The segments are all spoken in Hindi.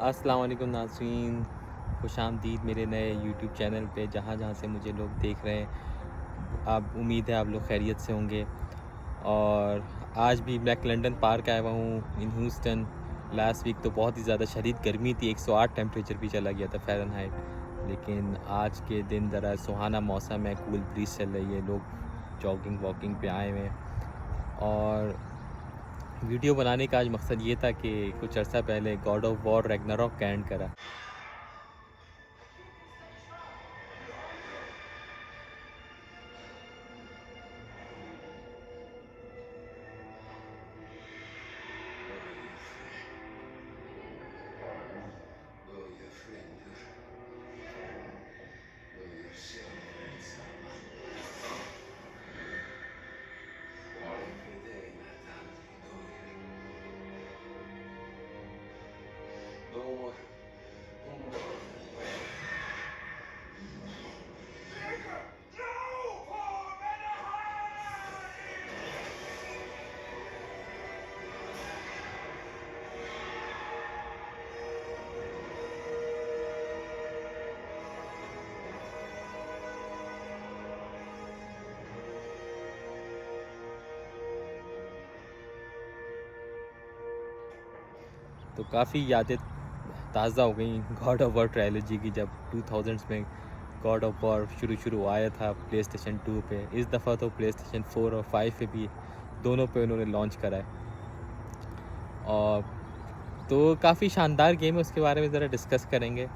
अस्सलाम वालेकुम नाज़रीन, खुशामदीद मेरे नए यूट्यूब चैनल पे जहाँ जहाँ से मुझे लोग देख रहे हैं। आप उम्मीद है आप लोग खैरियत से होंगे। और आज भी मैं लंदन पार्क आया हुआ हूँ इन ह्यूस्टन। लास्ट वीक तो बहुत ही ज़्यादा शदीद गर्मी थी, 108 टेम्परेचर भी चला गया था फ़ारेनहाइट। लेकिन आज के दिन ज़रा सुहाना मौसम है, कूल ब्रीज़ चल रही है, लोग जॉगिंग वॉकिंग पे आए हुए हैं। और वीडियो बनाने का आज मकसद ये था कि कुछ अर्सा पहले गॉड ऑफ वॉर रैग्नारॉक का एंड करा। तो काफ़ी यादें ताज़ा हो गई गॉड ऑफ वॉर ट्रायलॉजी की, जब 2000s में गॉड ऑफ वॉर शुरू आया था प्ले स्टेशन 2 पे। इस दफ़ा तो प्ले स्टेशन 4 और 5 पे भी दोनों पे उन्होंने लॉन्च करा है। और तो काफ़ी शानदार गेम है, उसके बारे में ज़रा डिस्कस करेंगे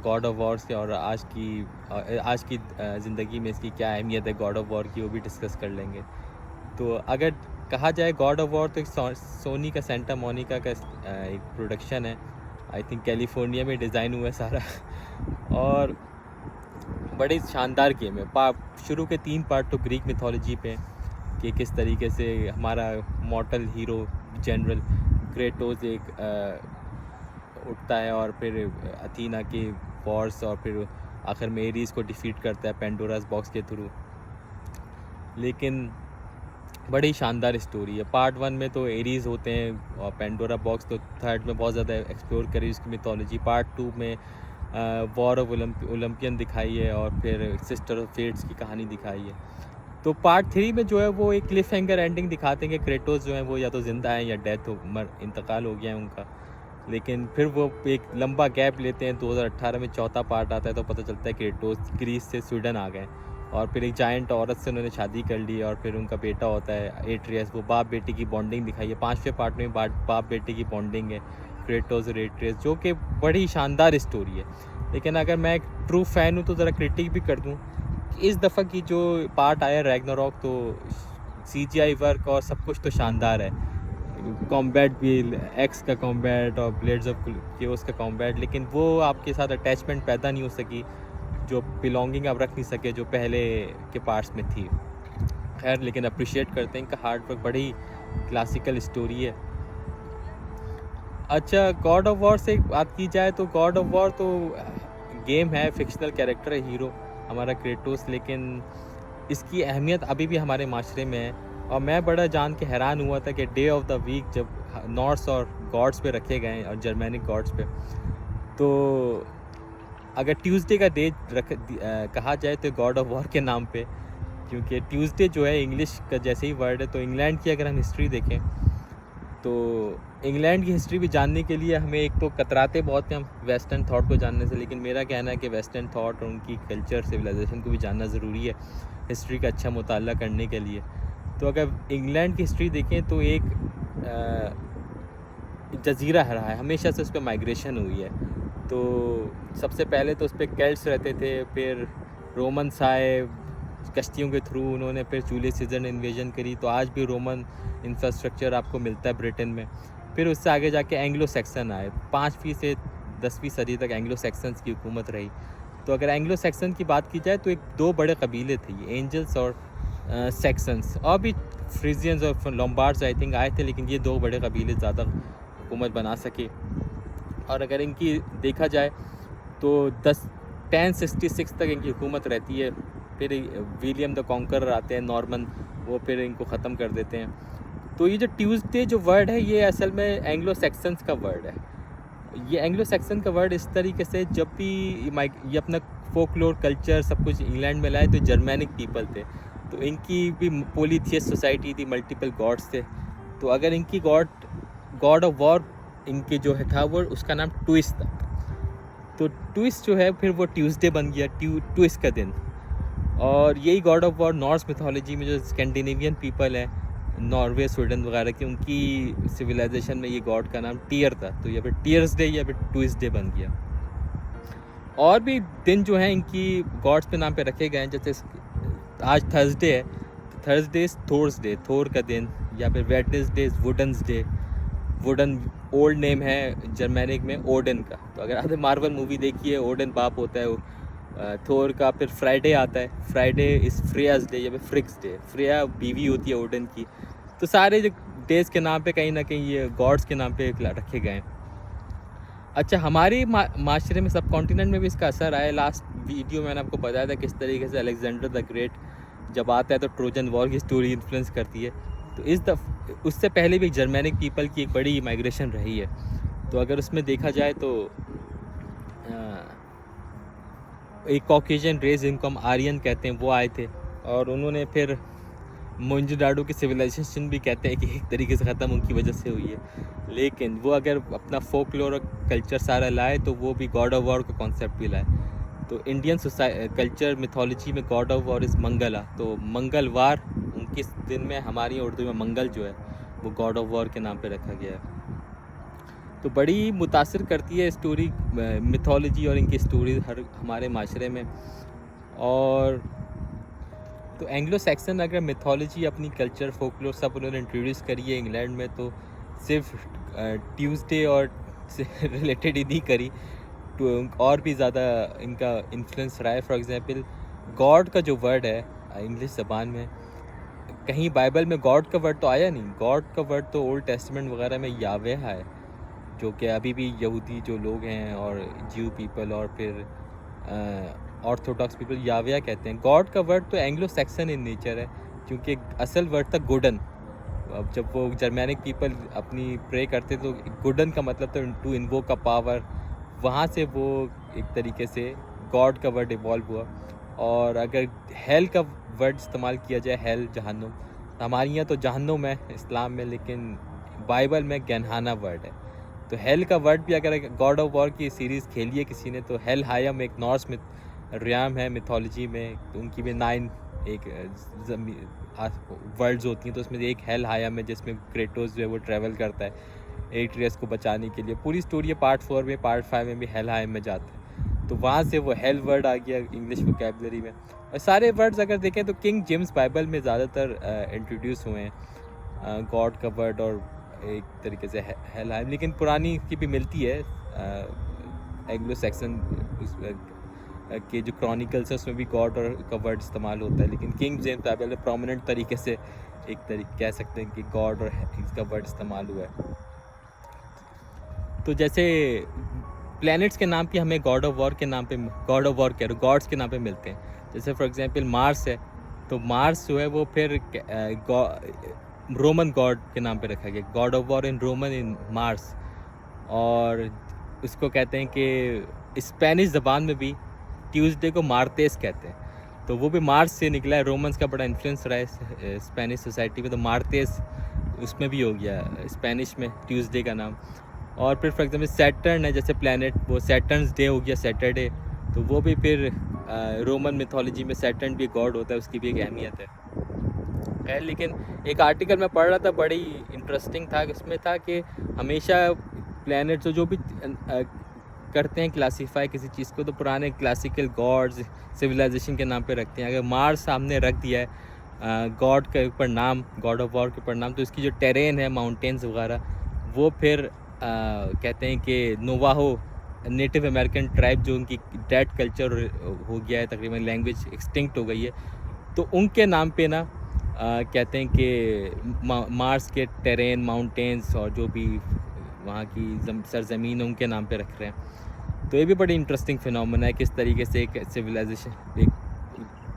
गॉड ऑफ वॉर से। और आज की ज़िंदगी में इसकी क्या अहमियत है गॉड ऑफ वॉर की, वो भी डिस्कस कर लेंगे। तो अगर कहा जाए गॉड ऑफ वॉर तो एक सोनी का सेंटा मोनिका का एक प्रोडक्शन है। आई थिंक कैलिफोर्निया में डिज़ाइन हुआ है सारा। और बड़ी शानदार गेम है। शुरू के 3 पार्ट तो ग्रीक मिथोलॉजी पे, कि किस तरीके से हमारा मॉर्टल हीरो जनरल क्रेटोस एक उठता है और फिर अथीना के वॉर्स, और फिर आखिर में एरीज को डिफीट करता है पेंडोरास बॉक्स के थ्रू। लेकिन बड़ी शानदार स्टोरी है। पार्ट 1 में तो एरीज होते हैं और पेंडोरा बॉक्स तो थर्ड में बहुत ज़्यादा एक्सप्लोर करी उसकी मिथोलॉजी। पार्ट 2 में वॉर ऑफ ओलंपियन दिखाई है और फिर सिस्टर ऑफ फेट्स की कहानी दिखाई है। तो पार्ट 3 में जो है वो एक क्लिफ हैंगर एंडिंग दिखाते हैं कि क्रेटोस जो है वो या तो ज़िंदा है या डेथ हो इंतकाल हो गया है उनका। लेकिन फिर वो एक लंबा गैप लेते हैं, 2018 में चौथा पार्ट आता है तो पता चलता है क्रेटोस ग्रीस से स्वीडन आ गए और फिर एक जायंट औरत से उन्होंने शादी कर ली और फिर उनका बेटा होता है एट्रियस। वो बाप बेटी की बॉन्डिंग दिखाई है। 5वें पार्ट में बाप बेटी की बॉन्डिंग है क्रेटोस और एट्रियस, जो कि बड़ी शानदार स्टोरी है। लेकिन अगर मैं एक ट्रू फ़ैन हूँ तो ज़रा क्रिटिक भी कर दूँ, इस दफ़ा की जो पार्ट आया रैग्नारॉक तो सीजीआई वर्क और सब कुछ तो शानदार है। कॉम्बैट भी, एक्स का कॉम्बैट और ब्लेड्स ऑफ केओस का कॉम्बैट, लेकिन वो आपके साथ अटैचमेंट पैदा नहीं हो सकी, जो बिलोंगिंग आप रख नहीं सके जो पहले के पार्ट्स में थी। खैर, लेकिन अप्रिशिएट करते हैं इनका हार्ड वर्क, बड़ी क्लासिकल स्टोरी है। अच्छा, गॉड ऑफ वॉर से बात की जाए तो गॉड ऑफ वॉर तो गेम है, फिक्शनल कैरेक्टर है हीरो हमारा क्रेटोस, लेकिन इसकी अहमियत अभी भी हमारे माशरे में है। और मैं बड़ा जान के हैरान हुआ था कि डे ऑफ द वीक जब नॉर्स और गॉड्स पे रखे गए और जर्मैनिक गॉड्स पे, तो अगर ट्यूसडे का डे कहा जाए तो गॉड ऑफ वॉर के नाम पे, क्योंकि ट्यूसडे जो है इंग्लिश का जैसे ही वर्ड है। तो इंग्लैंड की अगर हम हिस्ट्री देखें तो इंग्लैंड की हिस्ट्री भी जानने के लिए हमें एक तो कतराते बहुत हैं हम वेस्टर्न थॉट को जानने से, लेकिन मेरा कहना है कि वेस्टर्न थॉट और उनकी कल्चर सिविलाइजेशन को भी जानना ज़रूरी है हिस्ट्री का अच्छा मुताला करने के लिए। तो अगर इंग्लैंड की हिस्ट्री देखें तो एक जजीरा रहा है, हमेशा से उस पर माइग्रेशन हुई है। तो सबसे पहले तो उस पर केल्ट्स रहते थे, फिर रोमन्स आए कश्तियों के थ्रू, उन्होंने फिर जूलियस सीजर ने इन्वेजन करी, तो आज भी रोमन इंफ्रास्ट्रक्चर आपको मिलता है ब्रिटेन में। फिर उससे आगे जाके एंग्लो सैक्सन आए, 5वीं से 10वीं सदी तक एंग्लो सैक्सन्स की हुकूमत रही। तो अगर एंग्लो सैक्सन की बात की जाए तो एक 2 बड़े कबीले थे, ये एंजल्स और सैक्सन्स, और भी फ्रीजियंस और लॉम्बार्ड्स आई थिंक आए थे, लेकिन ये 2 बड़े कबीले ज़्यादा हुकूमत बना सके। और अगर इनकी देखा जाए तो 1066 तक इनकी हुकूमत रहती है। फिर विलियम द कॉन्करर आते हैं, नॉर्मन, वो फिर इनको ख़त्म कर देते हैं। तो ये जो ट्यूसडे जो वर्ड है ये असल में एंग्लो सैक्सन्स का वर्ड है। ये एंग्लो सैक्सन का वर्ड इस तरीके से, जब भी ये अपना फोकलोर कल्चर सब कुछ इंग्लैंड में लाए तो जर्मैनिक पीपल थे, तो इनकी भी पोलीथियस्ट सोसाइटी थी, मल्टीपल गॉड्स थे। तो अगर इनकी गॉड ऑफ वॉर इनके जो है था वो, उसका नाम ट्विस्ट था। तो ट्विस्ट जो है फिर वो ट्यूसडे बन गया, ट्विस्ट का दिन। और यही God of war Norse mythology में जो स्कैंडिनेवियन पीपल है, नॉर्वे, स्वीडन वगैरह की, उनकी सिविलाइजेशन में ये गॉड का नाम टीयर था। तो या फिर टीयर्स डे या फिर ट्विस्ट डे बन गया। और भी दिन जो हैं इनकी गॉड्स के नाम पे रखे गए हैं, जैसे आज थर्सडे है, तो थर्सडे थोर्स डे, थोर का दिन। या फिर Wednesday woodens day, wooden old name है जर्मैनिक में ओडन का। तो अगर आपने मार्वल मूवी देखी है, ओडन बाप होता है वो थोर का। फिर फ्राइडे आता है, फ्राइडे इज़ फ्रेयाज डे या फिर फ्रिक्स डे, फ्रेया बीवी होती है ओडन की। तो सारे जो डेज के नाम पे कहीं ना कहीं ये गॉड्स के नाम पे रखे गए हैं। अच्छा, हमारे माशरे में, सब कॉन्टिनेंट में भी इसका असर आया। लास्ट वीडियो में मैंने आपको बताया था किस तरीके से अलेक्जेंडर द ग्रेट जब आता है तो ट्रोजन वॉर की स्टोरी इन्फ्लुएंस करती है। तो उससे पहले भी जर्मैनिक पीपल की एक बड़ी माइग्रेशन रही है। तो अगर उसमें देखा जाए तो एक कॉकेशियन रेस जिनको हम आर्यन कहते हैं वो आए थे, और उन्होंने फिर मोहनजोदाड़ो की सिविलाइजेशन भी कहते हैं कि एक तरीके से ख़त्म उनकी वजह से हुई है। लेकिन वो अगर अपना फोकलोर और कल्चर सारा लाए तो वो भी गॉड ऑफ वॉर का कॉन्सेप्ट भी लाए। तो इंडियन कल्चर मिथोलॉजी में god of war is Mangala. तो मंगलवार उनके दिन में, हमारी उर्दू में मंगल जो है वो गॉड ऑफ वॉर के नाम पे रखा गया है। तो बड़ी मुतासिर करती है स्टोरी, मिथोलॉजी और इनकी स्टोरी हमारे माशरे में। और तो एंग्लो सैक्सन अगर मिथोलॉजी, अपनी कल्चर, फोकलोर सब उन्होंने इंट्रोड्यूस करी है इंग्लैंड में, तो सिर्फ ट्यूसडे और से रिलेटेड ही नहीं करी, तो और भी ज़्यादा इनका इन्फ्लुएंस रहा है। फॉर एग्जांपल गॉड का जो वर्ड है इंग्लिश ज़बान में, कहीं बाइबल में गॉड का वर्ड तो आया नहीं। गॉड का वर्ड तो ओल्ड टेस्टामेंट वगैरह में यावे है, जो कि अभी भी यहूदी जो लोग हैं और ज्यू पीपल और फिर ऑर्थोडॉक्स पीपल याविया कहते हैं। गॉड का वर्ड तो एंग्लो सैक्सन इन नेचर है, क्योंकि असल वर्ड था गुडन। अब जब वो जर्मैनिक पीपल अपनी प्रे करते तो गुडन का मतलब तो टू इन्वोक अ पावर, वहाँ से वो एक तरीके से गॉड का वर्ड इवॉल्व हुआ। और अगर हेल का वर्ड इस्तेमाल किया जाए, हेल जहन्नुम, हमारे यहाँ तो जहन्नुम है इस्लाम में, लेकिन बाइबल में गेनहाना वर्ड है। तो हेल का वर्ड भी, अगर गॉड ऑफ वॉर की सीरीज़ खेली है किसी ने, तो हेल हायम एक नॉर्स में रियाम है मिथोलॉजी में, तो उनकी भी 9 एक वर्ल्ड्स होती हैं। तो उसमें एक हेल हायम है जिसमें क्रेटोस जो है वो ट्रैवल करता है एट्रियस को बचाने के लिए। पूरी स्टोरी है पार्ट 4 में, पार्ट 5 में भी हेल हायम में जाते हैं। तो वहाँ से वो हेल वर्ड आ गया इंग्लिश वोकैबुलरी में। और सारे वर्ड्स अगर देखें तो किंग जेम्स बाइबल में ज़्यादातर इंट्रोड्यूस हुए हैं गॉड का वर्ड और एक तरीके से हेल हायम। लेकिन पुरानी की भी मिलती है, एंग्लो सैक्सन के जो क्रॉनिकल्स है उसमें भी गॉड और का वर्ड इस्तेमाल होता है। लेकिन किंग जेम्स बाइबल में प्रोमिनेंट तरीके से कह सकते हैं कि गॉड और इसका वर्ड इस्तेमाल हुआ है। तो जैसे प्लैनेट्स के नाम भी हमें गॉड ऑफ वॉर के नाम पे, गॉड ऑफ वॉर कह रहे, गॉड्स के नाम पे मिलते हैं। जैसे फॉर एग्जांपल मार्स है, तो मार्स जो है वो फिर रोमन गॉड के नाम पे रखा गया, God of war in Roman in Mars. और उसको कहते हैं कि स्पेनिश ज़बान में भी ट्यूसडे को मार्तेस कहते हैं, तो वो भी मार्स से निकला है। रोमन्स का बड़ा इन्फ्लुएंस रहा है स्पेनिश सोसाइटी में, तो मार्तेस उसमें भी हो गया स्पेनिश में ट्यूसडे का नाम। और फिर फॉर एग्जांपल सैटर्न है जैसे प्लैनेट, वो सैटर्न्स डे हो गया सैटरडे, तो वो भी फिर रोमन मिथोलॉजी में सैटर्न भी गॉड होता है, उसकी भी एक अहमियत है। लेकिन एक आर्टिकल मैं पढ़ रहा था, बड़ी इंटरेस्टिंग था। इसमें था कि हमेशा प्लैनेट्स जो भी करते हैं क्लासीफाई किसी चीज़ को, तो पुराने क्लासिकल गॉड्स सिविलाइजेशन के नाम पे रखते हैं। अगर मार्स सामने रख दिया है गॉड के ऊपर नाम, गॉड ऑफ वॉर के ऊपर नाम, तो इसकी जो टेरेन है, माउंटेन्स वगैरह, वो फिर कहते हैं कि नोवाहो नेटिव अमेरिकन ट्राइब, जो उनकी डेड कल्चर हो गया है, तकरीबन लैंग्वेज एक्सटिंक्ट हो गई है, तो उनके नाम पे ना कहते हैं कि मार्स के टेरेन, माउंटेन्स और जो भी वहाँ की सरजमीन है उनके नाम पे रख रहे हैं। तो ये भी बड़ी इंटरेस्टिंग फिनोमेना है, किस तरीके से एक सिविलाइजेशन, एक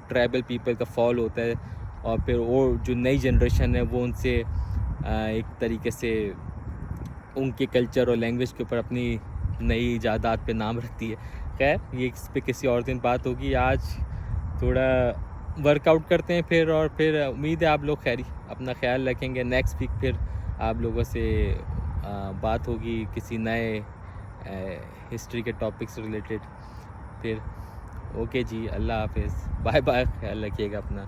ट्राइबल पीपल का फॉल होता है, और फिर वो जो नई जनरेशन है वो उनसे एक तरीके से उनके कल्चर और लैंग्वेज के ऊपर अपनी नई ईजादात पे नाम रखती है। खैर ये इस पे किसी और दिन बात होगी। आज थोड़ा वर्कआउट करते हैं फिर, और फिर उम्मीद है आप लोग खैरी अपना ख्याल रखेंगे। नेक्स्ट वीक फिर आप लोगों से बात होगी किसी नए हिस्ट्री के टॉपिक से रिलेटेड। फिर ओके जी, अल्लाह हाफिज़, बाय बाय, ख्याल रखिएगा अपना।